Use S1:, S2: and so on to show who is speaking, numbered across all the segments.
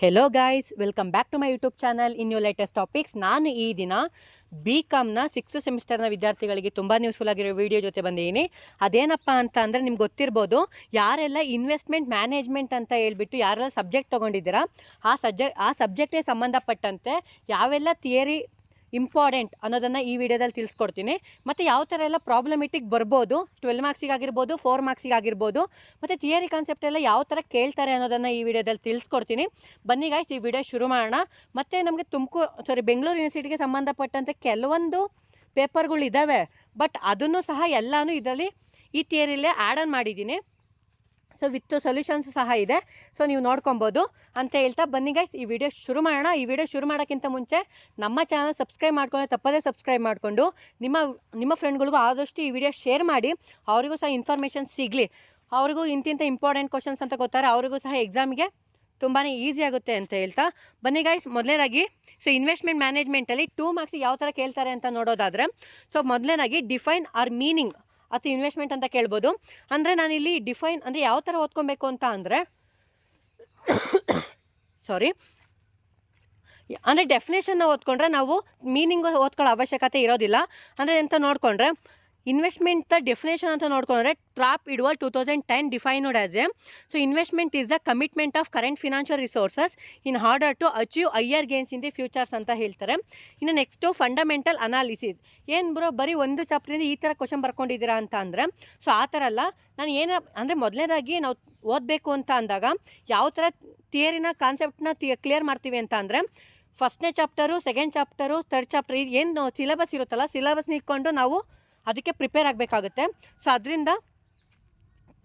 S1: Hello guys, welcome back to my YouTube channel in you latest topics. ನಾನು ಈ ದಿನ BComನ 6th ಸೆಮಿಸ್ಟರ್ನ ವಿದ್ಯಾರ್ಥಿಗಳಿಗೆ ತುಂಬ ಯೂಸ್ಫುಲ್ ಆಗಿರೋ ವಿಡಿಯೋ ಜೊತೆ ಬಂದಿದ್ದೀನಿ. ಅದೇನಪ್ಪ ಅಂತ ಅಂದರೆ ನಿಮ್ಗೆ ಗೊತ್ತಿರ್ಬೋದು, ಯಾರೆಲ್ಲ ಇನ್ವೆಸ್ಟ್ಮೆಂಟ್ ಮ್ಯಾನೇಜ್ಮೆಂಟ್ ಅಂತ ಹೇಳ್ಬಿಟ್ಟು ಯಾರೆಲ್ಲ ಸಬ್ಜೆಕ್ಟ್ ತೊಗೊಂಡಿದ್ದೀರಾ ಆ ಸಬ್ಜೆಕ್ಟ್ಗೆ ಸಂಬಂಧಪಟ್ಟಂತೆ ಯಾವೆಲ್ಲ ಥಿಯರಿ ಇಂಪಾರ್ಟೆಂಟ್ ಅನ್ನೋದನ್ನು ಈ ವಿಡಿಯೋದಲ್ಲಿ ತಿಳಿಸ್ಕೊಡ್ತೀನಿ. ಮತ್ತು ಯಾವ ಥರ ಎಲ್ಲ ಪ್ರಾಬ್ಲಮೆಟಿಕ್ ಬರ್ಬೋದು, 12 ಮಾರ್ಕ್ಸಿಗೆ ಆಗಿರ್ಬೋದು, 4 ಮಾರ್ಕ್ಸಿಗೆ ಆಗಿರ್ಬೋದು, ಮತ್ತು ಥಿಯರಿ ಕಾನ್ಸೆಪ್ಟ್ ಎಲ್ಲ ಯಾವ ಥರ ಕೇಳ್ತಾರೆ ಅನ್ನೋದನ್ನು ಈ ವಿಡಿಯೋದಲ್ಲಿ ತಿಳಿಸ್ಕೊಡ್ತೀನಿ. ಬನ್ನಿ ಗಾಯ್ಸ್, ಈ ವಿಡಿಯೋ ಶುರು ಮಾಡೋಣ. ಮತ್ತು ನಮಗೆ ಬೆಂಗಳೂರು ಯೂನಿವರ್ಸಿಟಿಗೆ ಸಂಬಂಧಪಟ್ಟಂತೆ ಕೆಲವೊಂದು ಪೇಪರ್ಗಳಿದ್ದಾವೆ, ಬಟ್ ಅದನ್ನು ಸಹ ಎಲ್ಲನೂ ಇದರಲ್ಲಿ ಈ ಥಿಯರಿಲೇ ಆ್ಯಡ್ ಆನ್ ಮಾಡಿದ್ದೀನಿ. ಸೊ ವಿತ್ ಸೊಲ್ಯೂಷನ್ಸ್ ಸಹ ಇದೆ, ಸೊ ನೀವು ನೋಡ್ಕೊಬೋದು ಅಂತ ಹೇಳ್ತಾ ಬನ್ನಿ ಗೈಸ್, ಈ ವಿಡಿಯೋ ಶುರು ಮಾಡೋಣ. ಈ ವಿಡಿಯೋ ಶುರು ಮಾಡೋಕ್ಕಿಂತ ಮುಂಚೆ ನಮ್ಮ ಚಾನಲ್ ಸಬ್ಸ್ಕ್ರೈಬ್ ಮಾಡ್ಕೊಂಡು ತಪ್ಪದೇ ಸಬ್ಸ್ಕ್ರೈಬ್ ಮಾಡಿಕೊಂಡು ನಿಮ್ಮ ಫ್ರೆಂಡ್ಗಳಿಗೂ ಆದಷ್ಟು ಈ ವಿಡಿಯೋ ಶೇರ್ ಮಾಡಿ, ಅವರಿಗೂ ಸಹ ಇನ್ಫಾರ್ಮೇಷನ್ ಸಿಗಲಿ. ಅವ್ರಿಗೂ ಇಂತಿಂಥ ಇಂಪಾರ್ಟೆಂಟ್ ಕ್ವಶನ್ಸ್ ಅಂತ ಗೊತ್ತಾರೆ, ಅವ್ರಿಗೂ ಸಹ ಎಕ್ಸಾಮಿಗೆ ತುಂಬಾ ಈಸಿ ಆಗುತ್ತೆ ಅಂತ ಹೇಳ್ತಾ ಬನ್ನಿ ಗೈಸ್. ಮೊದಲನೇದಾಗಿ ಇನ್ವೆಸ್ಟ್ಮೆಂಟ್ ಮ್ಯಾನೇಜ್ಮೆಂಟಲ್ಲಿ 2 ಮಾರ್ಕ್ಸಿಗೆ ಯಾವ ಥರ ಕೇಳ್ತಾರೆ ಅಂತ ನೋಡೋದಾದರೆ, ಮೊದಲನೇದಾಗಿ ಡಿಫೈನ್ ಆರ್ ಮೀನಿಂಗ್ ಅಥವಾ ಇನ್ವೆಸ್ಟ್ಮೆಂಟ್ ಅಂತ ಕೇಳ್ಬೋದು. ಅಂದರೆ ನಾನಿಲ್ಲಿ ಡಿಫೈನ್ ಅಂದರೆ ಯಾವ ಥರ ಓದ್ಕೊಬೇಕು ಅಂತ ಅಂದರೆ ಅಂದರೆ ಡೆಫಿನೇಷನ್ನ ಓದ್ಕೊಂಡ್ರೆ ನಾವು ಮೀನಿಂಗು ಓದ್ಕೊಳ್ಳೋ ಅವಶ್ಯಕತೆ ಇರೋದಿಲ್ಲ. ಅಂದರೆ ಎಂತ ನೋಡಿಕೊಂಡ್ರೆ ಇನ್ವೆಸ್ಟ್ಮೆಂಟ್ ಡೆಫಿನೇಷನ್ ಅಂತ ನೋಡ್ಕೊಂಡ್ರೆ ಟ್ರಾಪ್ ಇಡುವ 2010 defined as investment is the commitment of current financial resources in order to achieve higher gains in the futures ಅಂತ ಹೇಳ್ತಾರೆ. ಇನ್ನು ನೆಕ್ಸ್ಟು ಫಂಡಮೆಂಟಲ್ ಅನಾಲಿಸಿಸ್. ಏನು ಬ್ರೋ ಬರೀ ಒಂದು ಚಾಪ್ಟ್ರಿಂದ ಈ ಥರ ಕ್ವಶನ್ ಬರ್ಕೊಂಡಿದ್ದೀರಾ ಅಂತ ಅಂದರೆ, ಆ ಥರ ಅಲ್ಲ. ನಾನು ಅಂದರೆ ಮೊದಲನೇದಾಗಿ ನಾವು ಓದಬೇಕು ಅಂತ ಅಂದಾಗ ಯಾವ ಥರ ಥಿಯರಿನ ಕಾನ್ಸೆಪ್ಟನ್ನ ಕ್ಲಿಯರ್ ಮಾಡ್ತೀವಿ ಅಂತ ಅಂದರೆ, ಫಸ್ಟ್ನೇ chapter, second chapter, third chapter ಏನು ಸಿಲೆಬಸ್ ಇರುತ್ತಲ್ಲ, ಸಿಲೆಬಸ್ನ ಇಟ್ಕೊಂಡು ನಾವು ಅದಕ್ಕೆ ಪ್ರಿಪೇರ್ ಆಗಬೇಕಾಗುತ್ತೆ. ಸೊ ಅದರಿಂದ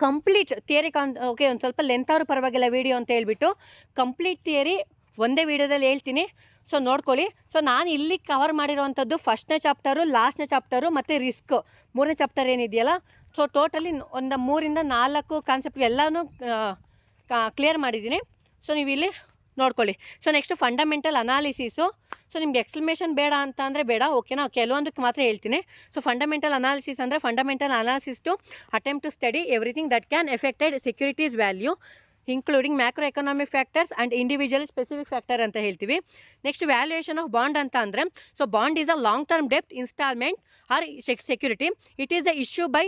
S1: ಕಂಪ್ಲೀಟ್ ಥಿಯರಿ ಓಕೆ, ಒಂದು ಸ್ವಲ್ಪ ಲೆಂತ್ ಆದರೂ ಪರವಾಗಿಲ್ಲ ವಿಡಿಯೋ ಅಂತ ಹೇಳ್ಬಿಟ್ಟು ಕಂಪ್ಲೀಟ್ ಥಿಯರಿ ಒಂದೇ ವಿಡಿಯೋದಲ್ಲಿ ಹೇಳ್ತೀನಿ. ಸೊ ನೋಡ್ಕೊಳ್ಳಿ. ಸೊ ನಾನು ಇಲ್ಲಿ ಕವರ್ ಮಾಡಿರೋವಂಥದ್ದು ಫಸ್ಟ್ನೇ ಚಾಪ್ಟರು, ಲಾಸ್ಟ್ನೇ ಚಾಪ್ಟರು ಮತ್ತು ರಿಸ್ಕ್ 3ನೇ ಚಾಪ್ಟರ್ ಏನಿದೆಯಲ್ಲ. ಸೊ ಟೋಟಲಿ ಒಂದು 3 ಇಂದ 4 ಕಾನ್ಸೆಪ್ಟ್ ಎಲ್ಲನೂ ಕ್ಲಿಯರ್ ಮಾಡಿದ್ದೀನಿ. ಸೊ ನೀವು ಇಲ್ಲಿ ನೋಡ್ಕೊಳ್ಳಿ. So next fundamental analysis. So ನಿಮ್ಗೆ ಎಕ್ಸ್ಪ್ಲಮೇಷನ್ ಬೇಡ ಅಂತ ಅಂದರೆ ಬೇಡ, ಓಕೆನಾ, ಕೆಲವೊಂದಕ್ಕೆ ಮಾತ್ರ ಹೇಳ್ತೀನಿ. ಸೊ ಫಂಡಮೆಂಟಲ್ ಅನಾಲಿಸಿಸ್ ಅಂದರೆ fundamental analysis to attempt to study everything that can affected securities value including macro economic factors and individual specific factor ಅಂತ ಹೇಳ್ತೀವಿ. ನೆಕ್ಸ್ಟ್ ವ್ಯಾಲ್ಯೂಯೇಷನ್ ಆಫ್ ಬಾಂಡ್ ಅಂತ ಅಂದರೆ, so bond is a long term ಡೆಪ್ಟ್ instalment or security. It is the issue by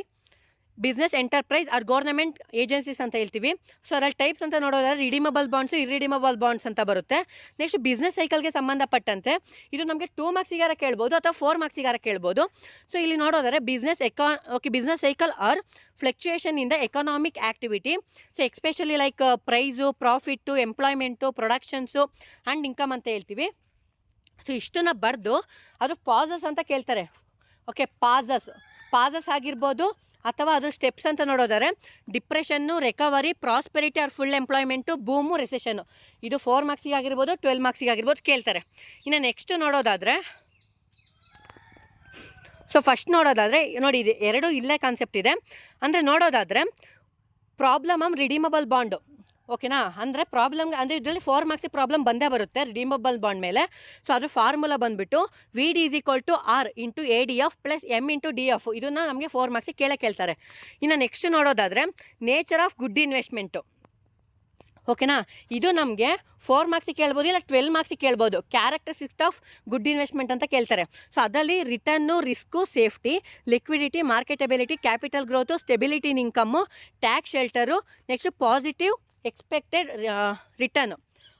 S1: business enterprise or government agencies ಅಂತ ಹೇಳ್ತೀವಿ. So ಅದರಲ್ಲಿ types ಅಂತ ನೋಡೋದಾದ್ರೆ ರಿಡೀಮಬಲ್ ಬಾಂಡ್ಸು, ಇರ್ರಿಡೀಮಬಲ್ ಬಾಂಡ್ಸ್ ಅಂತ ಬರುತ್ತೆ. ನೆಕ್ಸ್ಟ್ ಬಿಸ್ನೆಸ್ ಸೈಕಲ್ಗೆ ಸಂಬಂಧಪಟ್ಟಂತೆ ಇದು ನಮಗೆ 2 ಮಾರ್ಕ್ಸಿಗಾರ ಕೇಳ್ಬೋದು ಅಥವಾ 4 ಮಾರ್ಕ್ಸಿಗಾರ ಕೇಳ್ಬೋದು. ಸೊ ಇಲ್ಲಿ ನೋಡೋದಾದ್ರೆ business cycle are fluctuation in the economic activity. So especially like price, profit, employment, productions and income ಅಂತ ಹೇಳ್ತೀವಿ. ಸೊ ಇಷ್ಟನ್ನ ಬರೆದು ಅದು ಪಾಸಸ್ ಅಂತ ಕೇಳ್ತಾರೆ. ಓಕೆ, ಪಾಸಸ್ ಆಗಿರ್ಬೋದು ಅಥವಾ ಅದು ಸ್ಟೆಪ್ಸ್ ಅಂತ ನೋಡೋದಾರೆ depression, recovery, prosperity or full employment, boom, recession. ಇದು 4 ಮಾರ್ಕ್ಸಿಗೆ ಆಗಿರ್ಬೋದು, 12 ಮಾರ್ಕ್ಸಿಗೆ ಆಗಿರ್ಬೋದು ಕೇಳ್ತಾರೆ. ಇನ್ನು ನೆಕ್ಸ್ಟ್ ನೋಡೋದಾದರೆ, ಸೊ ಫಸ್ಟ್ ನೋಡೋದಾದರೆ ನೋಡಿ, ಇದು 2 ಇಲ್ಲೇ ಕಾನ್ಸೆಪ್ಟ್ ಇದೆ. ಅಂದರೆ ನೋಡೋದಾದರೆ ಪ್ರಾಬ್ಲಮ್ ಆಮ್ ರಿಡೀಮಬಲ್ ಬಾಂಡು, ಓಕೆನಾ. ಅಂದರೆ ಪ್ರಾಬ್ಲಮ್ ಅಂದರೆ ಇದರಲ್ಲಿ 4 ಮಾರ್ಕ್ಸಿಗೆ ಪ್ರಾಬ್ಲಮ್ ಬಂದೇ ಬರುತ್ತೆ ರಿಡೀಮಬಲ್ ಬಾಂಡ್ ಮೇಲೆ. ಸೊ ಅದು ಫಾರ್ಮುಲಾ ಬಂದುಬಿಟ್ಟು VD = R × ADF + M × DF. ಇದನ್ನು ನಮಗೆ 4 ಮಾರ್ಕ್ಸಿಗೆ ಕೇಳ್ತಾರೆ. ಇನ್ನು ನೆಕ್ಸ್ಟ್ ನೋಡೋದಾದರೆ ನೇಚರ್ ಆಫ್ ಗುಡ್ ಇನ್ವೆಸ್ಟ್ಮೆಂಟು, ಓಕೆನಾ. ಇದು ನಮಗೆ 4 ಮಾರ್ಕ್ಸಿಗೆ ಕೇಳ್ಬೋದು, ಇಲ್ಲ 12 ಮಾರ್ಕ್ಸಿಗೆ ಕೇಳ್ಬೋದು. ಕ್ಯಾರೆಕ್ಟರಿಸ್ಟಿಕ್ಸ್ ಆಫ್ ಗುಡ್ ಇನ್ವೆಸ್ಟ್ಮೆಂಟ್ ಅಂತ ಕೇಳ್ತಾರೆ. ಸೊ ಅದರಲ್ಲಿ return, risk, safety, liquidity, marketability, capital growth, stability in income, tax shelter, next positive expected return.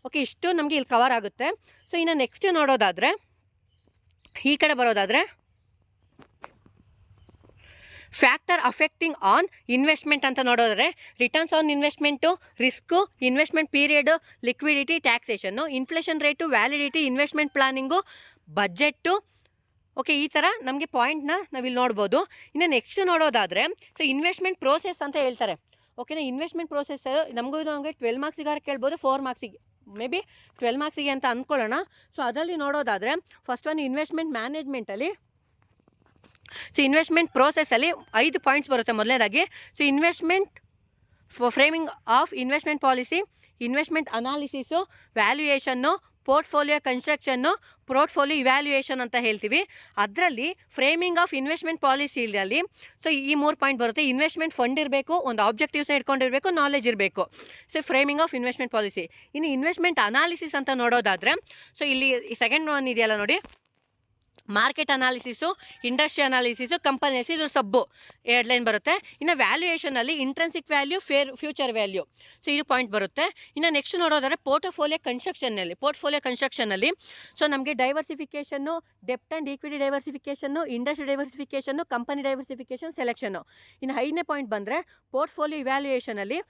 S1: Okay, ಇಷ್ಟು ನಮಗೆ ಇಲ್ಲಿ ಕವರ್ ಆಗುತ್ತೆ. ಸೊ ಇನ್ನು ನೆಕ್ಸ್ಟ್ ನೋಡೋದಾದರೆ, ಈ ಕಡೆ ಬರೋದಾದರೆ ಫ್ಯಾಕ್ಟರ್ ಅಫೆಕ್ಟಿಂಗ್ ಆನ್ ಇನ್ವೆಸ್ಟ್ಮೆಂಟ್ ಅಂತ ನೋಡೋದಾದ್ರೆ returns on investment, risk, investment period, liquidity, taxation, inflation rate, validity, investment planning, budget. Okay, ಈ ಥರ ನಮಗೆ ಪಾಯಿಂಟ್ನ ನಾವಿಲ್ಲಿ ನೋಡ್ಬೋದು. ಇನ್ನು ನೆಕ್ಸ್ಟ್ ನೋಡೋದಾದರೆ ಸೊ ಇನ್ವೆಸ್ಟ್ಮೆಂಟ್ ಪ್ರೋಸೆಸ್ ಅಂತ ಹೇಳ್ತಾರೆ. ಓಕೆನಾ, ಇನ್ವೆಸ್ಟ್ಮೆಂಟ್ ಪ್ರೋಸೆಸ್ ನಮಗೂ ನಮಗೆ 12 ಮಾರ್ಕ್ಸಿಗಾರ ಕೇಳ್ಬೋದು, 4 ಮಾರ್ಕ್ಸಿಗೆ ಮೇ ಬಿ 12 ಮಾರ್ಕ್ಸಿಗೆ ಅಂತ ಅಂದ್ಕೊಳ್ಳೋಣ. ಸೊ ಅದರಲ್ಲಿ ನೋಡೋದಾದರೆ ಫಸ್ಟ್ ಒಂದು ಇನ್ವೆಸ್ಟ್ಮೆಂಟ್ ಮ್ಯಾನೇಜ್ಮೆಂಟಲ್ಲಿ, ಸೊ ಇನ್ವೆಸ್ಟ್ಮೆಂಟ್ ಪ್ರೋಸೆಸ್ಸಲ್ಲಿ 5 ಪಾಯಿಂಟ್ಸ್ ಬರುತ್ತೆ. ಮೊದಲನೇದಾಗಿ so investment framing of investment policy, investment analysis, valuation, portfolio construction, portfolio evaluation ಅಂತ ಹೇಳ್ತೀವಿ. ಅದರಲ್ಲಿ ಫ್ರೇಮಿಂಗ್ ಆಫ್ ಇನ್ವೆಸ್ಟ್ಮೆಂಟ್ ಪಾಲಿಸಿಯಲ್ಲಿ ಸೊ ಈ 3 ಪಾಯಿಂಟ್ ಬರುತ್ತೆ. ಇನ್ವೆಸ್ಟ್ಮೆಂಟ್ ಫಂಡ್ ಇರಬೇಕು, ಒಂದು ಆಬ್ಜೆಕ್ಟಿವ್ಸ್ನ ಇಟ್ಕೊಂಡಿರಬೇಕು, ನಾಲೆಜ್ ಇರಬೇಕು. So framing of investment policy. ಇನ್ನು ಇನ್ವೆಸ್ಟ್ಮೆಂಟ್ ಅನಾಲಿಸಿಸ್ ಅಂತ ನೋಡೋದಾದರೆ ಸೊ ಇಲ್ಲಿ ಸೆಕೆಂಡ್ ಒನ್ ಇದೆಯಲ್ಲ ನೋಡಿ, market analysis, industry analysis, company analysis, ಇದು ಸಬ್ಬು 2 ಲೈನ್ ಬರುತ್ತೆ. ಇನ್ನು ವ್ಯಾಲ್ಯೂಯೇಷನಲ್ಲಿ intrinsic value, future value, so ಇದು ಪಾಯಿಂಟ್ ಬರುತ್ತೆ. ಇನ್ನು ನೆಕ್ಸ್ಟ್ ನೋಡೋದಾದ್ರೆ ಪೋರ್ಟ್ಫೋಲಿಯೋ ಕನ್ಸ್ಟ್ರಕ್ಷನ್ನಲ್ಲಿ ಸೊ ನಮಗೆ ಡೈವರ್ಸಿಫಿಕೇಷನ್ನು, ಡೆಪ್ಟ್ and equity diversification, industry diversification, company diversification, selection. ಇನ್ನು 5ನೇ ಪಾಯಿಂಟ್ ಬಂದರೆ ಪೋರ್ಟ್ಫೋಲಿಯೋ ಇವ್ಯಾಲ್ಯೂಯೇಷನಲ್ಲಿ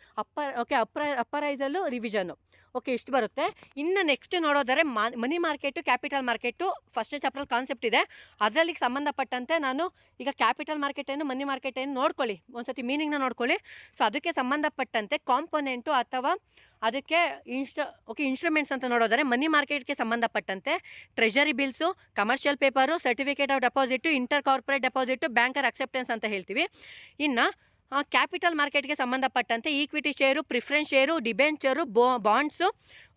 S1: ಅಪ್ಪರೈಸಲ್ಲು, ರಿವಿಷನ್ನು. ಓಕೆ, ಇಷ್ಟು ಬರುತ್ತೆ. ಇನ್ನು ನೆಕ್ಸ್ಟ್ ನೋಡೋದಾದ್ರೆ ಮನಿ ಮಾರ್ಕೆಟು, ಕ್ಯಾಪಿಟಲ್ ಮಾರ್ಕೆಟು ಫಸ್ಟ್ನೇ ಚಾಪ್ಟರ್ ಕಾನ್ಸೆಪ್ಟ್ ಇದೆ. ಅದರಲ್ಲಿ ಸಂಬಂಧಪಟ್ಟಂತೆ ನಾನು ಈಗ ಕ್ಯಾಪಿಟಲ್ ಮಾರ್ಕೆಟ್ ಏನು, ಮನಿ ಮಾರ್ಕೆಟ್ ಏನು ನೋಡ್ಕೊಳ್ಳಿ, ಒಂದ್ಸತಿ ಮೀನಿಂಗ್ನ ನೋಡ್ಕೊಳ್ಳಿ. ಸೊ ಅದಕ್ಕೆ ಸಂಬಂಧಪಟ್ಟಂತೆ ಕಾಂಪೊನೆಂಟು ಅಥವಾ ಅದಕ್ಕೆ ಇನ್ಸ್ಟ್ರೂಮೆಂಟ್ಸ್ ಅಂತ ನೋಡೋದಾದ್ರೆ ಮನಿ ಮಾರ್ಕೆಟ್ಗೆ ಸಂಬಂಧಪಟ್ಟಂತೆ treasury bills, commercial paper, certificate of deposit, inter corporate deposit, banker acceptance ಅಂತ ಹೇಳ್ತೀವಿ. ಇನ್ನು ಕ್ಯಾಪಿಟಲ್ ಮಾರ್ಕೆಟ್ಗೆ ಸಂಬಂಧಪಟ್ಟಂತೆ equity share, preference share, debenture, bonds,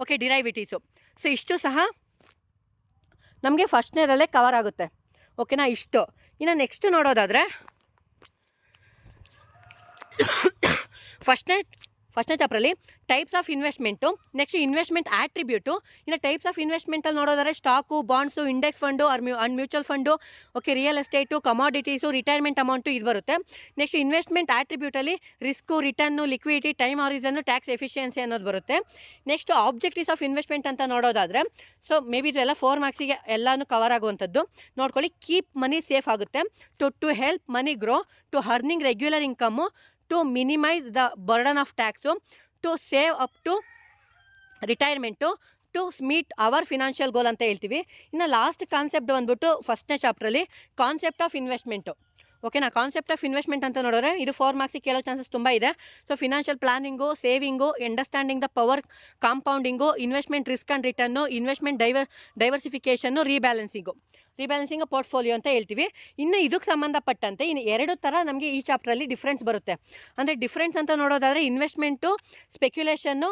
S1: okay, derivatives. So ಇಷ್ಟು ಸಹ ನಮಗೆ ಫಸ್ಟ್ನೇದಲ್ಲೇ ಕವರ್ ಆಗುತ್ತೆ. ಓಕೆನಾ, ಇಷ್ಟು. ಇನ್ನು ನೆಕ್ಸ್ಟ್ ನೋಡೋದಾದರೆ ಫಸ್ಟ್ನೇ ಚಾಪ್ಟ್ರಲ್ಲಿ types of investment, next investment attribute. ಇನ್ನು ಟೈಪ್ಸ್ ಆಫ್ ಇನ್ವೆಸ್ಟ್ಮೆಂಟಲ್ಲಿ ನೋಡೋದಾದ್ರೆ stock, bonds, index fund, and mutual fund, okay, real estate, commodities, retirement amount ಇದು ಬರುತ್ತೆ. ನೆಕ್ಸ್ಟ್ ಇನ್ವೆಸ್ಟ್ಮೆಂಟ್ ಆಟ್ರಿಬ್ಯೂಟಲ್ಲಿ risk, return, liquidity, time horizon, tax efficiency ಅನ್ನೋದು ಬರುತ್ತೆ. ನೆಕ್ಸ್ಟ್ ಆಬ್ಜೆಕ್ಟಿವ್ಸ್ ಆಫ್ ಇನ್ವೆಸ್ಟ್ಮೆಂಟ್ ಅಂತ ನೋಡೋದಾದರೆ ಸೊ ಮೇ ಬಿ ಇದೆಲ್ಲ 4 ಮಾರ್ಕ್ಸಿಗೆ ಎಲ್ಲನೂ ಕವರ್ ಆಗುವಂಥದ್ದು. ನೋಡ್ಕೊಳ್ಳಿ, ಕೀಪ್ ಮನಿ ಸೇಫ್ ಆಗುತ್ತೆ, to help money grow, to earning regular income, to minimise the burden of tax, to save up to retirement, to meet our financial goal ಅಂತ ಹೇಳ್ತೀವಿ. ಇನ್ನು last concept ಬಂದ್ಬಿಟ್ಟು ಫಸ್ಟ್ನೇ ಚಾಪ್ಟ್ರಲ್ಲಿ ಕಾನ್ಸೆಪ್ಟ್ ಆಫ್ ಇನ್ವೆಸ್ಟ್ಮೆಂಟು. ಓಕೆನಾ, concept of investment ಅಂತ ನೋಡಿದ್ರೆ ಇದು 4 ಮಾರ್ಕ್ಸಿಗೆ ಕೇಳೋ ಚಾನ್ಸಸ್ ತುಂಬ ಇದೆ. So financial planning, saving, understanding the power compounding, investment risk and return, investment ಡೈವರ್ಸಿಫಿಕೇಷನ್ನು, ರೀಬ್ಯಾಲೆನ್ಸಿಂಗು portfolio ಅಂತ ಹೇಳ್ತೀವಿ. ಇನ್ನು ಇದಕ್ಕೆ ಸಂಬಂಧಪಟ್ಟಂತೆ ಇನ್ನು 2 ಥರ ನಮಗೆ ಈ ಚಾಪ್ಟ್ರಲ್ಲಿ ಡಿಫ್ರೆನ್ಸ್ ಬರುತ್ತೆ. ಅಂದರೆ ಡಿಫ್ರೆನ್ಸ್ ಅಂತ ನೋಡೋದಾದರೆ ಇನ್ವೆಸ್ಟ್ಮೆಂಟು, ಸ್ಪೆಕ್ಯುಲೇಷನ್ನು,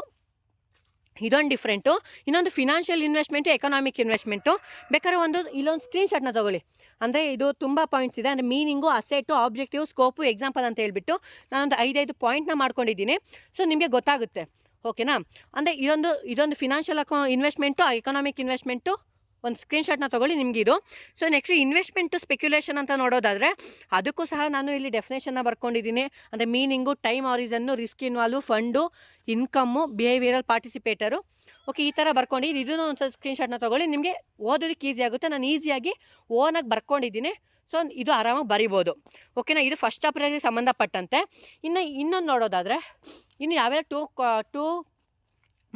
S1: ಇದೊಂದು ಡಿಫ್ರೆಂಟು. ಇನ್ನೊಂದು ಫಿನಾನ್ಷಿಯಲ್ ಇನ್ವೆಸ್ಟ್ಮೆಂಟು, ಎಕನಾಮಿಕ್ ಇನ್ವೆಸ್ಟ್ಮೆಂಟು. ಬೇಕಾದ್ರೆ ಇಲ್ಲೊಂದು ಸ್ಕ್ರೀನ್ಶಾಟ್ನ ತೊಗೊಳ್ಳಿ. ಅಂದರೆ ಇದು ತುಂಬ ಪಾಯಿಂಟ್ಸ್ ಇದೆ. ಅಂದರೆ ಮೀನಿಂಗು, ಅಸೆಟು, ಆಬ್ಜೆಕ್ಟಿವ್, ಸ್ಕೋಪು, ಎಕ್ಸಾಂಪಲ್ ಅಂತ ಹೇಳ್ಬಿಟ್ಟು ನಾನೊಂದು 5 ಪಾಯಿಂಟ್ನ ಮಾಡ್ಕೊಂಡಿದ್ದೀನಿ. ಸೊ ನಿಮಗೆ ಗೊತ್ತಾಗುತ್ತೆ. ಓಕೆನಾ, ಅಂದರೆ ಇದೊಂದು ಫಿನಾನ್ಷಿಯಲ್ ಇನ್ವೆಸ್ಟ್ಮೆಂಟು, ಎಕನಾಮಿಕ್ ಇನ್ವೆಸ್ಟ್ಮೆಂಟು, ಒಂದು ಸ್ಕ್ರೀನ್ಶಾಟ್ನ ತೊಗೊಳ್ಳಿ ನಿಮಗೆ ಇದು. ಸೊ ನೆಕ್ಸ್ಟ್ ಇನ್ವೆಸ್ಟ್ಮೆಂಟು, ಸ್ಪೆಕ್ಯುಲೇಷನ್ ಅಂತ ನೋಡೋದಾದರೆ ಅದಕ್ಕೂ ಸಹ ನಾನು ಇಲ್ಲಿ ಡೆಫಿನೇಷನ್ನ ಬರ್ಕೊಂಡಿದ್ದೀನಿ. ಅಂದರೆ meaning, time horizon, risk involve, fund, income, behavioural participator. Okay, ಈ ಥರ ಬರ್ಕೊಂಡಿದ್ದೀನಿ. ಇದನ್ನು ಒಂದು ಸ್ಕ್ರೀನ್ಶಾಟ್ನ ತೊಗೊಳ್ಳಿ, ನಿಮಗೆ ಓದೋದಕ್ಕೆ ಈಸಿ ಆಗುತ್ತೆ. ನಾನು ಈಸಿಯಾಗಿ ಓನಾಗಿ ಬರ್ಕೊಂಡಿದ್ದೀನಿ. ಸೊ ಇದು ಆರಾಮಾಗಿ ಬರಿಬೋದು. ಓಕೆನಾ, ಇದು ಫಸ್ಟ್ ಚಾಪ್ಟರ್ಗೆ ಸಂಬಂಧಪಟ್ಟಂತೆ. ಇನ್ನೊಂದು ನೋಡೋದಾದರೆ ಇನ್ನು ಯಾವ್ಯಾವ ಟೂ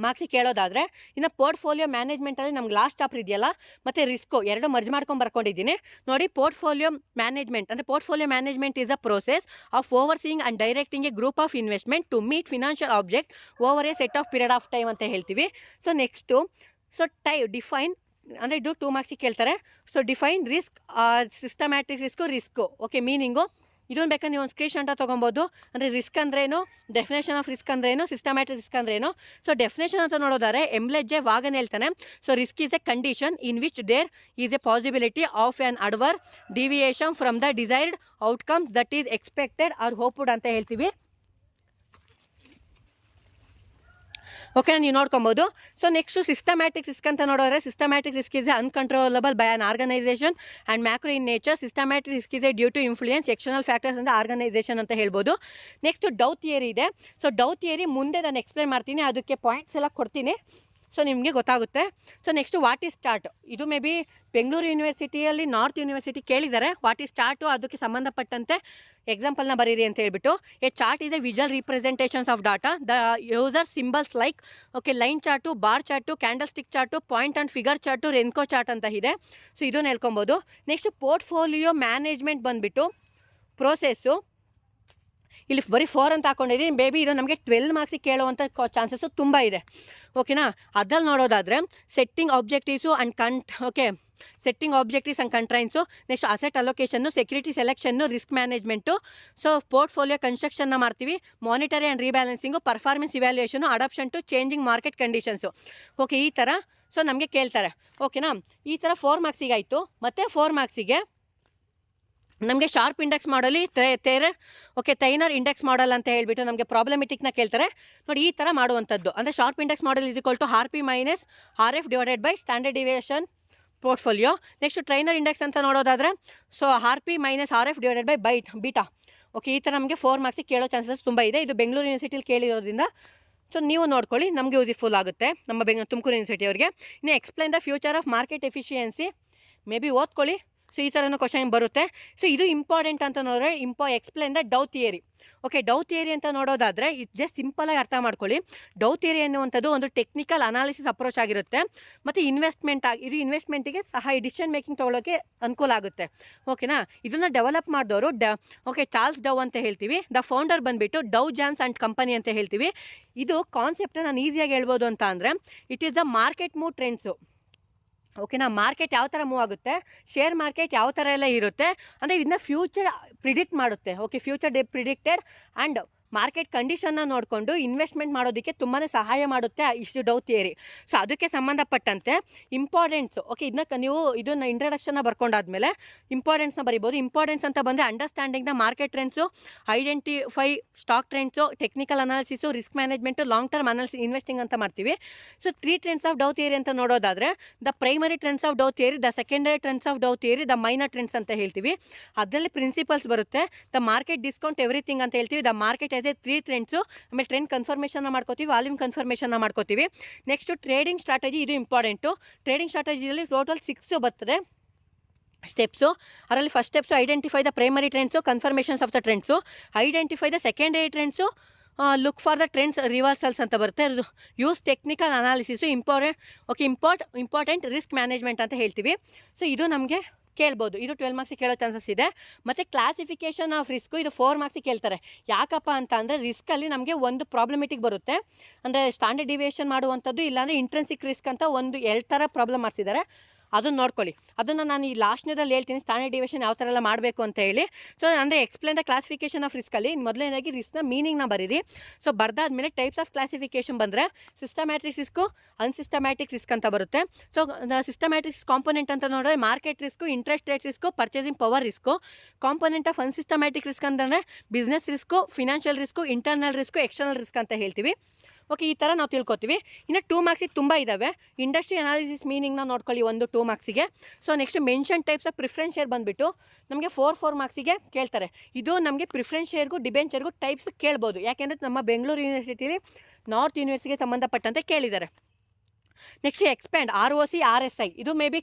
S1: ಮಾರ್ಕ್ಸಿಗೆ ಕೇಳೋದಾದರೆ ಇನ್ನು ಪೋರ್ಟ್ಫೋಲಿಯೋ ಮ್ಯಾನೇಜ್ಮೆಂಟಲ್ಲಿ ನಮ್ಗೆ ಲಾಸ್ಟ್ ಚಾಪ್ಟರ್ ಇದೆಯಲ್ಲ, ಮತ್ತು ರಿಸ್ಕು 2 ಮರ್ಜ್ ಮಾಡ್ಕೊಂಡು ಬರ್ಕೊಂಡಿದ್ದೀನಿ ನೋಡಿ. Portfolio management is a process of overseeing and directing a group of investment to meet financial object over a set of period of time ಅಂತ ಹೇಳ್ತೀವಿ. ಸೊ ನೆಕ್ಸ್ಟು ಡಿಫೈನ್ ಅಂದರೆ ಇದು 2 ಮಾರ್ಕ್ಸಿಗೆ ಕೇಳ್ತಾರೆ. So define risk, systematic risk. Okay, meaning ಇದೊಂದು ಬೇಕಾದ್ರೆ ನೀವು ಒಂದು ಸ್ಕ್ರೀನ್ಶಾಟ್ ತೊಗೊಬೋದು. ಅಂದರೆ ರಿಸ್ಕ್ ಅಂದ್ರೇನು, ಡೆಫಿನೇಷನ್ ಆಫ್ ರಿಸ್ಕ್ ಅಂದ್ರೇನು, ಸಿಸ್ಟಮ್ಯಾಟಿಕ್ ರಿಸ್ಕ್ ಅಂದ್ರೇನು. ಸೊ ಡೆಫಿನೇಷನ್ ಅಂತ ನೋಡೋದಾದ್ರೆ ಎಂಬ್ಲೆಜೆ ವಾಗನ್ ಹೇಳ್ತಾನೆ. So risk is a condition in which there is a possibility of an adverse deviation from the desired outcomes that is expected or hoped ಅಂತ ಹೇಳ್ತೀವಿ. Okay, ನೀವು ನೋಡ್ಕೊಬೋದು. ಸೊ ನೆಕ್ಸ್ಟ್ ಸಿಸ್ಟಮ್ಯಾಟಿಕ್ ರಿಸ್ಕ್ ಅಂತ ನೋಡಿದ್ರೆ systematic risk is uncontrollable by an organisation and macro in nature. Systematic risk is due to influence external factors ಅಂತ organisation ಅಂತ ಹೇಳ್ಬೋದು. Next Dow theory ಇದೆ. ಸೊ ಡೌ ಥಿಯರಿ ಮುಂದೆ ನಾನು ಎಕ್ಸ್ಪ್ಲೇನ್ ಮಾಡ್ತೀನಿ, ಅದಕ್ಕೆ ಪಾಯಿಂಟ್ಸ್ ಎಲ್ಲ ಕೊಡ್ತೀನಿ. ಸೊ ನಿಮಗೆ ಗೊತ್ತಾಗುತ್ತೆ. So next what is chart. ಇದು ಮೇ ಬಿ ಬೆಂಗಳೂರು ಯೂನಿವರ್ಸಿಟಿಯಲ್ಲಿ, ನಾರ್ತ್ ಯೂನಿವರ್ಸಿಟಿ ಕೇಳಿದ್ದಾರೆ. ವಾಟ್ ಈಸ್ ಚಾರ್ಟು, ಅದಕ್ಕೆ ಸಂಬಂಧಪಟ್ಟಂತೆ ಎಕ್ಸಾಂಪಲ್ನ ಬರೀರಿ ಅಂತ ಹೇಳ್ಬಿಟ್ಟು. ಎ ಚಾರ್ಟ್ ಇದೆ visual representations of data. The user symbols like okay line chart, bar chart, candlestick chart, point and figure chart, renko chart ಅಂತ ಇದೆ. ಸೊ ಇದನ್ನು ಹೇಳ್ಕೊಬೋದು. ನೆಕ್ಸ್ಟ್ ಪೋರ್ಟ್ಫೋಲಿಯೋ ಮ್ಯಾನೇಜ್ಮೆಂಟ್ ಬಂದುಬಿಟ್ಟು ಪ್ರೋಸೆಸ್ಸು ಇಲ್ಲಿ ಬರೀ 4 ಅಂತ ಹಾಕೊಂಡಿದ್ದೀನಿ. ಬೇಬಿ ಇದು ನಮಗೆ 12 ಮಾರ್ಕ್ಸಿಗೆ ಕೇಳುವಂಥ ಚಾನ್ಸಸ್ಸು ತುಂಬ ಇದೆ. ಓಕೆನಾ, ಅದ್ರಲ್ಲಿ ನೋಡೋದಾದರೆ setting objectives and setting objectives and constraints. Next asset allocation, security selection, risk management. So portfolio ಕನ್ಸ್ಟ್ರಕ್ಷನ್ನ ಮಾಡ್ತೀವಿ. Monitoring and rebalancing, performance evaluation, adoption to changing market conditions. Okay, ಈ ಥರ ಸೊ ನಮಗೆ ಕೇಳ್ತಾರೆ. ಓಕೆನಾ, ಈ ಥರ 4 ಮಾರ್ಕ್ಸಿಗೆ ಆಯಿತು. ಮತ್ತು 4 ಮಾರ್ಕ್ಸಿಗೆ ನಮಗೆ ಶಾರ್ಪ್ ಇಂಡೆಕ್ಸ್ ಮಾಡಲಿ ಥೈನರ್ ಇಂಡೆಕ್ಸ್ ಮಾಡಲ್ ಅಂತ ಹೇಳ್ಬಿಟ್ಟು ನಮಗೆ ಪ್ರಾಬ್ಲಮೆಟಿಕ್ನ ಕೇಳ್ತಾರೆ ನೋಡಿ. ಈ ಥರ ಮಾಡುವಂಥದ್ದು ಅಂದರೆ Sharpe index model is equal to RP minus RF divided by standard deviation portfolio. Next Treynor index ಅಂತ ನೋಡೋದಾದರೆ so RP minus RF divided by beta. Okay, ಈ ಥರ ನಮಗೆ 4 ಮಾರ್ಕ್ಸಿಗೆ ಕೇಳೋ ಚಾನ್ಸಸ್ ತುಂಬ ಇದೆ. ಇದು ಬೆಂಗಳೂರು ಯೂನಿವರ್ಸಿಟಿಲಿ ಕೇಳಿರೋದ್ರಿಂದ ಸೊ ನೀವು ನೋಡ್ಕೊಳ್ಳಿ, ನಮಗೆ ಯೂಸ್ಫುಲ್ ಆಗುತ್ತೆ ನಮ್ಮ ತುಮಕೂರು ಯೂನಿವರ್ಸಿಟಿ ಅವರಿಗೆ. ಇನ್ನು explain the future of market efficiency may be ಓದ್ಕೊಳ್ಳಿ. ಸೊ ಈ ಥರನೂ ಕ್ವಶನ್ ಬರುತ್ತೆ. ಸೊ ಇದು ಇಂಪಾರ್ಟೆಂಟ್ ಅಂತ ನೋಡಿದ್ರೆ explain the Dow theory. Okay, Dow theory ಅಂತ ನೋಡೋದಾದರೆ ಇದು ಜಸ್ಟ್ ಸಿಂಪಲಾಗಿ ಅರ್ಥ ಮಾಡ್ಕೊಳ್ಳಿ. ಡೌ ಥಿಯರಿ ಅನ್ನುವಂಥದ್ದು ಒಂದು ಟೆಕ್ನಿಕಲ್ ಅನಾಲಿಸಿಸ್ ಅಪ್ರೋಚ್ ಆಗಿರುತ್ತೆ. ಮತ್ತು ಇದು ಇನ್ವೆಸ್ಟ್ಮೆಂಟಿಗೆ ಸಹಾಯ ಡಿಸಿಷನ್ ಮೇಕಿಂಗ್ ತೊಗೊಳ್ಳೋಕ್ಕೆ ಅನುಕೂಲ ಆಗುತ್ತೆ. ಓಕೆನಾ, ಇದನ್ನು ಡೆವಲಪ್ ಮಾಡಿದವರು ಚಾರ್ಲ್ಸ್ ಡೌ ಅಂತ ಹೇಳ್ತೀವಿ. ದ ಫೌಂಡರ್ ಬಂದುಬಿಟ್ಟು ಡೌ ಜಾನ್ಸ್ ಆ್ಯಂಡ್ ಕಂಪನಿ ಅಂತ ಹೇಳ್ತೀವಿ. ಇದು ಕಾನ್ಸೆಪ್ಟನ್ನ ನಾನು ಈಸಿಯಾಗಿ ಹೇಳ್ಬೋದು ಅಂತ ಅಂದರೆ it is the market move trends. ಓಕೆನಾ, ಮಾರ್ಕೆಟ್ ಯಾವ ಥರ ಮೂವ್ ಆಗುತ್ತೆ, ಶೇರ್ ಮಾರ್ಕೆಟ್ ಯಾವ ಥರ ಎಲ್ಲ ಇರುತ್ತೆ ಅಂದರೆ ಇದನ್ನ ಫ್ಯೂಚರ್ ಪ್ರಿಡಿಕ್ಟ್ ಮಾಡುತ್ತೆ. Okay, future predicted and market ಕಂಡೀಷನ್ನ ನೋಡಿಕೊಂಡು ಇನ್ವೆಸ್ಟ್ಮೆಂಟ್ ಮಾಡೋದಕ್ಕೆ ತುಂಬಾ ಸಹಾಯ ಮಾಡುತ್ತೆ ಇಷ್ಟು ಡೌ ಥಿಯರಿ. ಸೊ ಅದಕ್ಕೆ ಸಂಬಂಧಪಟ್ಟಂತೆ ಇಂಪಾರ್ಟೆನ್ಸು. ಓಕೆ, ಇದನ್ನು ಇಂಟ್ರಡಕ್ಷನ್ನ ಬರ್ಕೊಂಡಾದ್ಮೇಲೆ ಇಂಪಾರ್ಟೆನ್ಸ್ನ ಬರಿಬೋದು. ಇಂಪಾರ್ಟೆನ್ಸ್ ಅಂತ ಬಂದರೆ understanding the market trends, identify stock trends, technical analysis, risk management, long term analysis, investing ಅಂತ ಮಾಡ್ತೀವಿ. So 3 trends of Dow theory ಅಂತ ನೋಡೋದಾದರೆ the primary trends of Dow theory, the secondary trends of Dow theory, the minor trends ಅಂತ ಹೇಳ್ತೀವಿ. ಅದರಲ್ಲಿ principles ಬರುತ್ತೆ. The market discount everything ಅಂತ ಹೇಳ್ತೀವಿ. The market 3 trends. ಆಮೇಲೆ ಟ್ರೆಂಡ್ ಕನ್ಫರ್ಮೇಷನ್ನ ಮಾಡ್ಕೋತೀವಿ, ವಾಲ್ಯೂಮ್ ಕನ್ಫರ್ಮೇಷನ್ನ ಮಾಡ್ಕೋತೀವಿ. ನೆಕ್ಸ್ಟು ಟ್ರೇಡಿಂಗ್ ಸ್ಟ್ರಾಟಜಿ, ಇದು ಇಂಪಾರ್ಟೆಂಟು. ಟ್ರೇಡಿಂಗ್ ಸ್ಟ್ರಾಟಜಿಯಲ್ಲಿ ಟೋಟಲ್ 6 ಬರ್ತದೆ ಸ್ಟೆಪ್ಸು. ಅದರಲ್ಲಿ first steps identify the primary trends, confirmations of the trends, identify the secondary trends, look for the trends reversals ಅಂತ ಬರುತ್ತೆ. Use technical analysis, important risk management ಅಂತ ಹೇಳ್ತೀವಿ. So ಇದು ನಮಗೆ ಕೇಳ್ಬೋದು. ಇದು 12 ಮಾರ್ಕ್ಸಿಗೆ ಕೇಳೋ ಚಾನ್ಸಸ್ ಇದೆ. ಮತ್ತು ಕ್ಲಾಸಿಫಿಕೇಷನ್ ಆಫ್ ರಿಸ್ಕು ಇದು 4 ಮಾರ್ಕ್ಸಿಗೆ ಕೇಳ್ತಾರೆ. ಯಾಕಪ್ಪ ಅಂತ ಅಂದರೆ ರಿಸ್ಕಲ್ಲಿ ನಮಗೆ ಒಂದು ಪ್ರಾಬ್ಲಮೆಟಿಕ್ ಬರುತ್ತೆ. ಅಂದರೆ ಸ್ಟ್ಯಾಂಡರ್ಡ್ ಡಿವಿಯೇಷನ್ ಮಾಡುವಂಥದ್ದು, ಇಲ್ಲಾಂದರೆ ಇಂಟ್ರೆನ್ಸಿಕ್ ರಿಸ್ಕ್ ಅಂತ 2 ಥರ ಪ್ರಾಬ್ಲಮ್ ಮಾಡಿಸಿದ್ದಾರೆ. ಅದನ್ನು ನೋಡ್ಕೊಳ್ಳಿ. ಅದನ್ನು ನಾನು ಈ ಲಾಸ್ಟ್ನೇದಲ್ಲಿ ಹೇಳ್ತೀನಿ ಸ್ಟ್ಯಾಂಡರ್ಡ್ ಡಿವಿಯೇಷನ್ ಯಾವ ಥರ ಎಲ್ಲ ಮಾಡಬೇಕು ಅಂತ ಹೇಳಿ. ಸೊ ಅಂದರೆ ಎಕ್ಸ್ಪ್ಲೈನ್ ದ ಕ್ಲಾಸಿಫಿಕೇಷನ್ ಆಫ್ ರಿಸ್ಕಲ್ಲಿ ಮೊದಲನೇದಾಗಿ ರಿಸ್ಕ್ನ ಮೀನಿಂಗ್ನ ಬರೀರಿ. ಸೊ ಬರ್ದಾದ್ಮೇಲೆ ಟೈಪ್ಸ್ ಆಫ್ ಕ್ಲಾಸಿಫಿಕೇಷನ್ ಬಂದರೆ ಸಿಸ್ಟಮ್ಯಾಟಿಕ್ ರಿಸ್ಕು, ಅನ್ಸಿಸ್ಟಮ್ಯಾಟಿಕ್ ರಿಸ್ಕ್ ಅಂತ ಬರುತ್ತೆ. ಸೊ ಸಿಸ್ಟಮ್ಯಾಟಿಕ್ ಕಾಂಪೊನೆಂಟ್ ಅಂತ ನೋಡಿದ್ರೆ market risk, interest rate risk, purchasing power risk. Component of unsystematic risk ಅಂತಂದರೆ business risk, financial risk, internal risk, external risk ಅಂತ ಹೇಳ್ತೀವಿ. Okay, ಈ ಥರ ನಾವು ತಿಳ್ಕೊತೀವಿ. ಇನ್ನು 2 ಮಾರ್ಕ್ಸಿಗೆ ತುಂಬ ಇದ್ದಾವೆ. ಇಂಡಸ್ಟ್ರಿ ಅನಾಲಿಸಿಸ್ ಮೀನಿಂಗ್ನ ನೋಡ್ಕೊಳ್ಳಿ 2 ಮಾರ್ಕ್ಸಿಗೆ. So next mention types of preference share ಬಂದುಬಿಟ್ಟು ನಮಗೆ 4 ಮಾರ್ಕ್ಸಿಗೆ ಕೇಳ್ತಾರೆ. ಇದು ನಮಗೆ ಪ್ರಿಫರೆನ್ಸ್ ಶೇರ್ಗೂ ಡಿಬೆಂಚರ್ಗೂ ಟೈಪ್ಸ್ ಕೇಳ್ಬೋದು. ಯಾಕೆಂದರೆ ನಮ್ಮ ಬೆಂಗಳೂರು ಯೂನಿವರ್ಸಿಟಿಲಿ ನಾರ್ತ್ ಯೂನಿವರ್ಸಿಟಿಗೆ ಸಂಬಂಧಪಟ್ಟಂತೆ ಕೇಳಿದ್ದಾರೆ. ನೆಕ್ಸ್ಟ್ ಎಕ್ಸ್ಪ್ಯಾಂಡ್ ROC RSI, ಇದು ಮೇ ಬಿ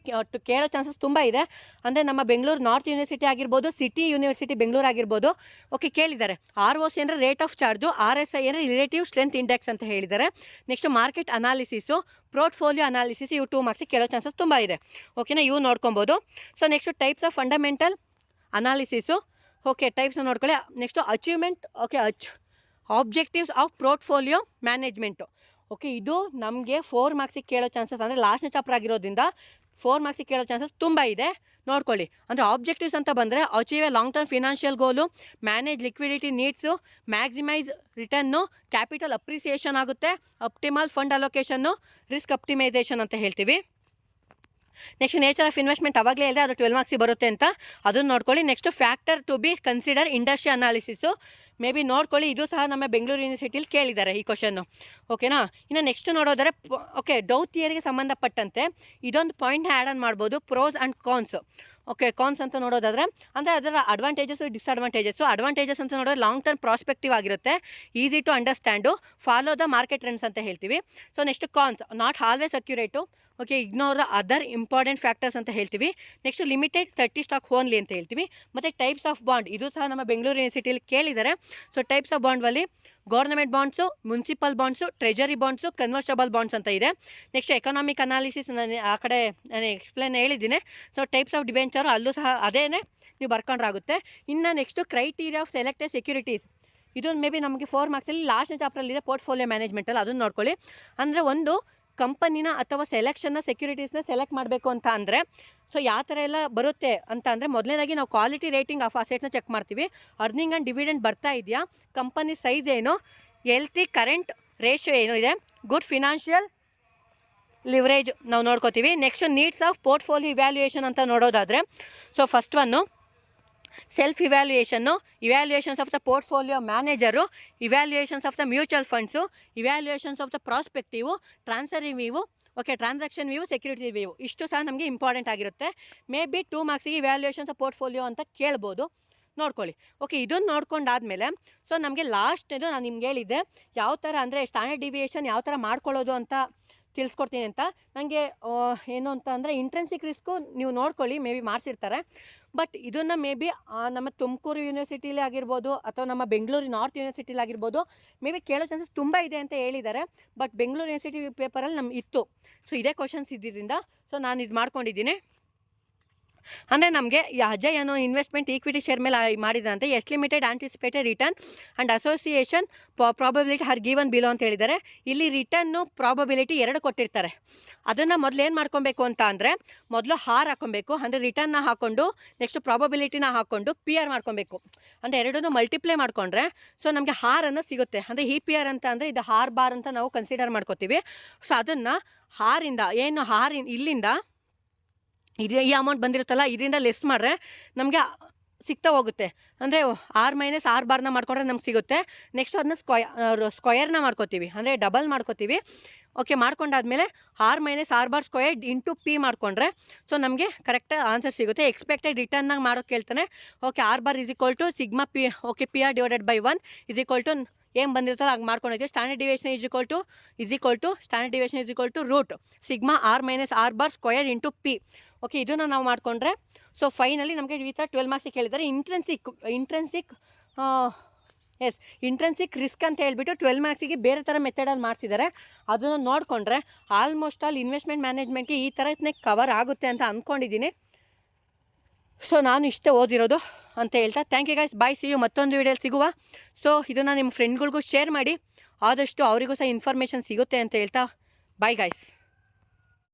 S1: ಕೇಳೋ ಚಾನ್ಸಸ್ ತುಂಬ ಇದೆ. ಅಂದರೆ ನಮ್ಮ ಬೆಂಗಳೂರು ನಾರ್ತ್ ಯೂನಿವರ್ಸಿಟಿ ಆಗಿರ್ಬೋದು, ಸಿಟಿ ಯೂನಿವರ್ಸಿಟಿ ಬೆಂಗಳೂರು ಆಗಿರ್ಬೋದು. ಓಕೆ, ಕೇಳಿದ್ದಾರೆ. ROC ಅಂದರೆ ರೇಟ್ ಆಫ್ ಚಾರ್ಜು, RSI ಅಂದರೆ ರಿಲೇಟಿವ್ ಸ್ಟ್ರೆಂತ್ ಇಂಡೆಕ್ಸ್ ಅಂತ ಹೇಳಿದ್ದಾರೆ. Next market analysis, portfolio analysis, ಇವು 2 ಮಾರ್ಕ್ಸಿಗೆ ಕೇಳೋ ಚಾನ್ಸಸ್ ತುಂಬ ಇದೆ. ಓಕೆನಾ, ಇವು ನೋಡ್ಕೊಬೋದು. So next types of fundamental analysis. Okay, types ನೋಡ್ಕೊಳ್ಳಿ. Next achievement. Okay, objectives of portfolio management. Okay, ಇದು ನಮಗೆ 4 ಮಾರ್ಕ್ಸಿಗೆ ಕೇಳೋ ಚಾನ್ಸಸ್, ಅಂದರೆ ಲಾಸ್ಟ್ನೇ ಚಾಪ್ಟರ್ ಆಗಿರೋದ್ರಿಂದ 4 ಮಾರ್ಕ್ಸಿಗೆ ಕೇಳೋ ಚಾನ್ಸಸ್ ತುಂಬ ಇದೆ. ನೋಡ್ಕೊಳ್ಳಿ. ಅಂದರೆ ಆಬ್ಜೆಕ್ಟಿವ್ಸ್ ಅಂತ ಬಂದರೆ achieve A long term financial goal, manage liquidity needs, maximise return, capital appreciation ಆಗುತ್ತೆ, ಆಪ್ಟಿಮಲ್ ಫಂಡ್ ಅಲೋಕೇಶನ್ನು, ರಿಸ್ಕ್ ಆಪ್ಟಿಮೈಸೇಷನ್ ಅಂತ ಹೇಳ್ತೀವಿ. ನೆಕ್ಸ್ಟ್ ನೇಚರ್ ಆಫ್ ಇನ್ವೆಸ್ಟ್ಮೆಂಟ್ ಅವಾಗಲೇ ಹೇಳಿದೆ, ಅದು 12 ಮಾರ್ಕ್ಸಿಗೆ ಬರುತ್ತೆ ಅಂತ, ಅದನ್ನು ನೋಡ್ಕೊಳ್ಳಿ. Next factor to be consider industry analysis, maybe ನೋಡ್ಕೊಳ್ಳಿ. ಇದು ಸಹ ನಮ್ಮ ಬೆಂಗಳೂರು ಯೂನಿವರ್ಸಿಟಿಲಿ ಕೇಳಿದ್ದಾರೆ ಈ ಕ್ವಶನ್ನು. ಓಕೆನಾ, ಇನ್ನು ನೆಕ್ಸ್ಟ್ ನೋಡೋದಾದ್ರೆ ಓಕೆ ಡೌ ಥಿಯರಿಗೆ ಸಂಬಂಧಪಟ್ಟಂತೆ ಇದೊಂದು ಪಾಯಿಂಟ್ನ ಆ್ಯಡ್ ಆನ್ ಮಾಡ್ಬೋದು, pros and cons. Okay, cons ಅಂತ ನೋಡೋದಾದರೆ ಅಂದರೆ ಅದರ ಅಡ್ವಾಂಟೇಜಸ್ಸು, ಡಿಸ್ಅಡ್ವಾಂಟೇಜಸ್ ಅಂತ ನೋಡೋದು ಲಾಂಗ್ ಟರ್ಮ್ ಪ್ರಾಸ್ಪೆಕ್ಟಿವ್ ಆಗಿರುತ್ತೆ, easy to understand, follow the market trends ಅಂತ ಹೇಳ್ತೀವಿ. So next cons, not always accurate. Okay, ignore the other important factors ಅಂತ ಹೇಳ್ತೀವಿ. ನೆಕ್ಸ್ಟ್ ಲಿಮಿಟೆಡ್ 30 ಸ್ಟಾಕ್ ಓನ್ಲಿ ಅಂತ ಹೇಳ್ತೀವಿ. ಮತ್ತು ಟೈಪ್ಸ್ ಆಫ್ ಬಾಂಡ್, ಇದು ಸಹ ನಮ್ಮ ಬೆಂಗಳೂರು ಯೂನಿವರ್ಸಿಟಿಯಲ್ಲಿ ಕೇಳಿದ್ದಾರೆ. ಸೊ ಟೈಪ್ಸ್ ಆಫ್ ಬಾಂಡ್ವಲ್ಲಿ government bonds, municipal bonds, treasury bonds, convertible bonds ಅಂತ ಇದೆ. ನೆಕ್ಸ್ಟ್ ಎಕನಾಮಿಕ್ ಅನಾಲಿಸಿಸ್ ನಾನು ಆ ಕಡೆ ನಾನು ಎಕ್ಸ್ಪ್ಲೇನ್ ಹೇಳಿದ್ದೀನಿ. ಸೊ ಟೈಪ್ಸ್ ಆಫ್ ಡಿಬೆಂಚರು ಅಲ್ಲೂ ಸಹ ಅದೇನೇ ನೀವು ಬರ್ಕೊಂಡ್ರಾಗುತ್ತೆ. ಇನ್ನು next criteria of selected securities, ಇದೊಂದು ಮೇ ಬಿ ನಮಗೆ 4 ಮಾರ್ಕ್ಸಲ್ಲಿ ಲಾಸ್ಟ್ನೇ ಚಾಪ್ಟ್ರಲ್ಲಿದೆ, ಪೋರ್ಟ್ಫೋಲಿಯೋ ಮ್ಯಾನೇಜ್ಮೆಂಟಲ್ಲಿ, ಅದನ್ನು ನೋಡ್ಕೊಳ್ಳಿ. ಅಂದರೆ ಒಂದು ಕಂಪನಿನ ಅಥವಾ ಸೆಲೆಕ್ಷನ್ನ ಸೆಕ್ಯೂರಿಟೀಸ್ನ ಸೆಲೆಕ್ಟ್ ಮಾಡಬೇಕು ಅಂತ ಅಂದರೆ ಸೊ ಯಾವ ಥರ ಎಲ್ಲ ಬರುತ್ತೆ ಅಂತ ಅಂದರೆ ಮೊದಲನೇದಾಗಿ ನಾವು ಕ್ವಾಲಿಟಿ ರೇಟಿಂಗ್ ಆಫ್ ಅಸೆಟ್ಸ್ನ ಚೆಕ್ ಮಾಡ್ತೀವಿ. ಅರ್ನಿಂಗ್ ಆ್ಯಂಡ್ ಡಿವಿಡೆಂಡ್ ಬರ್ತಾ ಇದೆಯಾ, ಕಂಪನಿ ಸೈಜ್ ಏನು, ಹೆಲ್ತಿ ಕರೆಂಟ್ ರೇಷಿಯೋ ಏನು ಇದೆ, ಗುಡ್ ಫಿನಾನ್ಷಿಯಲ್ ಲಿವರೇಜ್ ನಾವು ನೋಡ್ಕೋತೀವಿ. Next needs of portfolio evaluation ಅಂತ ನೋಡೋದಾದರೆ, so first one self evaluations of the portfolio manager, evaluations of the mutual funds, evaluations of the prospective, transfer view, okay, transaction view, security view, ಇಷ್ಟು ಸಹ ನಮಗೆ important ಆಗಿರುತ್ತೆ. Maybe 2 ಮಾರ್ಕ್ಸಿಗೆ ಇವ್ಯಾಲ್ಯೂಯೇಷನ್ಸ್ of portfolio ಅಂತ ಕೇಳ್ಬೋದು, ನೋಡ್ಕೊಳ್ಳಿ. ಓಕೆ, ಇದನ್ನು ನೋಡ್ಕೊಂಡಾದಮೇಲೆ so ನಮಗೆ ಲಾಸ್ಟ್ ಇದು ನಾನು ನಿಮ್ಗೆ ಹೇಳಿದ್ದೆ ಯಾವ ಥರ ಅಂದರೆ ಸ್ಟ್ಯಾಂಡರ್ಡ್ ಡಿವಿಯೇಷನ್ ಯಾವ ಥರ ಮಾಡ್ಕೊಳ್ಳೋದು ಅಂತ ತಿಳಿಸ್ಕೊಡ್ತೀನಿ ಅಂತ. ನನಗೆ ಏನು ಅಂತ ಅಂದರೆ ಇಂಟ್ರೆನ್ಸಿಕ್ ರಿಸ್ಕು ನೀವು ನೋಡ್ಕೊಳ್ಳಿ, ಮೇ ಬಿ ಮಾಡಿಸಿರ್ತಾರೆ. ಬಟ್ ಇದನ್ನು ಮೇ ಬಿ ನಮ್ಮ ತುಮಕೂರು ಯೂನಿವರ್ಸಿಟಿಲಿ ಆಗಿರ್ಬೋದು ಅಥವಾ ನಮ್ಮ ಬೆಂಗಳೂರು ನಾರ್ತ್ ಯೂನಿವರ್ಸಿಟಿಲಿ ಆಗಿರ್ಬೋದು ಮೇ ಬಿ ಕೇಳೋ ಚಾನ್ಸಸ್ ತುಂಬ ಇದೆ ಅಂತ ಹೇಳಿದ್ದಾರೆ. ಬಟ್ ಬೆಂಗಳೂರು ಯೂನಿವರ್ಸಿಟಿ ಪೇಪರಲ್ಲಿ ನಮ್ಗೆ ಇತ್ತು. ಸೊ ಇದೇ ಕ್ವಶನ್ಸ್ ಇದ್ದಿದ್ದರಿಂದ ಸೊ ನಾನು ಇದು ಮಾಡ್ಕೊಂಡಿದ್ದೀನಿ. ಅಂದರೆ ನಮಗೆ ಅಜಯ್ ಅನ್ನೋ ಇನ್ವೆಸ್ಟ್ಮೆಂಟ್ ಈಕ್ವಿಟಿ ಶೇರ್ ಮೇಲೆ ಮಾಡಿದಂತೆ ಎಸ್ಟ್ limited anticipated written and association probability Har given below ಅಂತ ಹೇಳಿದ್ದಾರೆ. ಇಲ್ಲಿ ರಿಟರ್ನು ಪ್ರಾಬಬಿಲಿಟಿ 2 ಕೊಟ್ಟಿರ್ತಾರೆ. ಅದನ್ನು ಮೊದಲು ಏನು ಮಾಡ್ಕೊಬೇಕು ಅಂತ ಅಂದರೆ ಮೊದಲು ಹಾರ್ ಹಾಕೊಬೇಕು, ಅಂದರೆ ರಿಟರ್ನ್ನ ಹಾಕ್ಕೊಂಡು ನೆಕ್ಸ್ಟ್ ಪ್ರಾಬಬಿಲಿಟಿನ ಹಾಕ್ಕೊಂಡು PR ಮಾಡ್ಕೊಬೇಕು. ಅಂದರೆ ಎರಡನ್ನೂ ಮಲ್ಟಿಪ್ಲೈ ಮಾಡಿಕೊಂಡ್ರೆ ಸೊ ನಮಗೆ ಹಾರನ್ನು ಸಿಗುತ್ತೆ. ಅಂದರೆ PR ಅಂತ ಅಂದರೆ ಇದು ಹಾರ್ ಬಾರ್ ಅಂತ ನಾವು ಕನ್ಸಿಡರ್ ಮಾಡ್ಕೋತೀವಿ. ಸೊ ಅದನ್ನು ಹಾರಿಂದ ಏನು ಇಲ್ಲಿಂದ ಈ ಅಮೌಂಟ್ ಬಂದಿರುತ್ತಲ್ಲ ಇದರಿಂದ ಲೆಸ್ ಮಾಡಿದ್ರೆ ನಮಗೆ ಸಿಗ್ತಾ ಹೋಗುತ್ತೆ. ಅಂದರೆ R- R ಮಾಡ್ಕೊಂಡ್ರೆ ನಮ್ಗೆ ಸಿಗುತ್ತೆ. ನೆಕ್ಸ್ಟ್ ಅದನ್ನ ಸ್ಕ್ವಯರ್ನ ಮಾಡ್ಕೋತೀವಿ, ಅಂದರೆ ಡಬಲ್ ಮಾಡ್ಕೋತೀವಿ. ಓಕೆ, ಮಾಡ್ಕೊಂಡಾದ್ಮೇಲೆ R- R² ಇಂಟು P ಮಾಡಿಕೊಂಡ್ರೆ ಸೊ ನಮಗೆ ಕರೆಕ್ಟ್ ಆನ್ಸರ್ ಸಿಗುತ್ತೆ. ಎಕ್ಸ್ಪೆಕ್ಟೆಡ್ ರಿಟರ್ನಾಗ ಮಾಡೋಕ್ಕೆ ಹೇಳ್ತಾನೆ. Okay, R = sigma P, okay, PR /1 ಏನು ಬಂದಿರ್ತಲ್ಲ ಹಾಗೆ ಮಾಡ್ಕೊಂಡಿದ್ದೀವಿ. Standard deviation standard deviation root sigma R- R² into P. Okay, ಇದನ್ನು ನಾವು ಮಾಡಿಕೊಂಡ್ರೆ ಸೊ ಫೈನಲಿ ನಮಗೆ ಈ ಥರ 12 ಮಾರ್ಕ್ಸಿಗೆ ಕೇಳಿದ್ದಾರೆ. ಇಂಟ್ರೆನ್ಸಿಕ್ ರಿಸ್ಕ್ ಅಂತ ಹೇಳ್ಬಿಟ್ಟು 12 ಮಾರ್ಕ್ಸಿಗೆ ಬೇರೆ ಥರ ಮೆಥಡಲ್ಲಿ ಮಾಡಿಸಿದ್ದಾರೆ. ಅದನ್ನು ನೋಡಿಕೊಂಡ್ರೆ ಆಲ್ಮೋಸ್ಟ್ ಆಲ್ ಇನ್ವೆಸ್ಟ್ಮೆಂಟ್ ಮ್ಯಾನೇಜ್ಮೆಂಟ್ಗೆ ಈ ಥರನೇ ಕವರ್ ಆಗುತ್ತೆ ಅಂತ ಅಂದ್ಕೊಂಡಿದ್ದೀನಿ. ಸೊ ನಾನು ಇಷ್ಟೇ ಓದಿರೋದು ಅಂತ ಹೇಳ್ತಾ thank you guys, bye, see you, ಮತ್ತೊಂದು ವೀಡಿಯೋಲಿ ಸಿಗುವ. ಸೊ ಇದನ್ನು ನಿಮ್ಮ ಫ್ರೆಂಡ್ಗಳಿಗೂ ಶೇರ್ ಮಾಡಿ, ಆದಷ್ಟು ಅವರಿಗೂ ಸಹ ಇನ್ಫಾರ್ಮೇಷನ್ ಸಿಗುತ್ತೆ ಅಂತ ಹೇಳ್ತಾ ಬಾಯ್ ಗೈಸ್.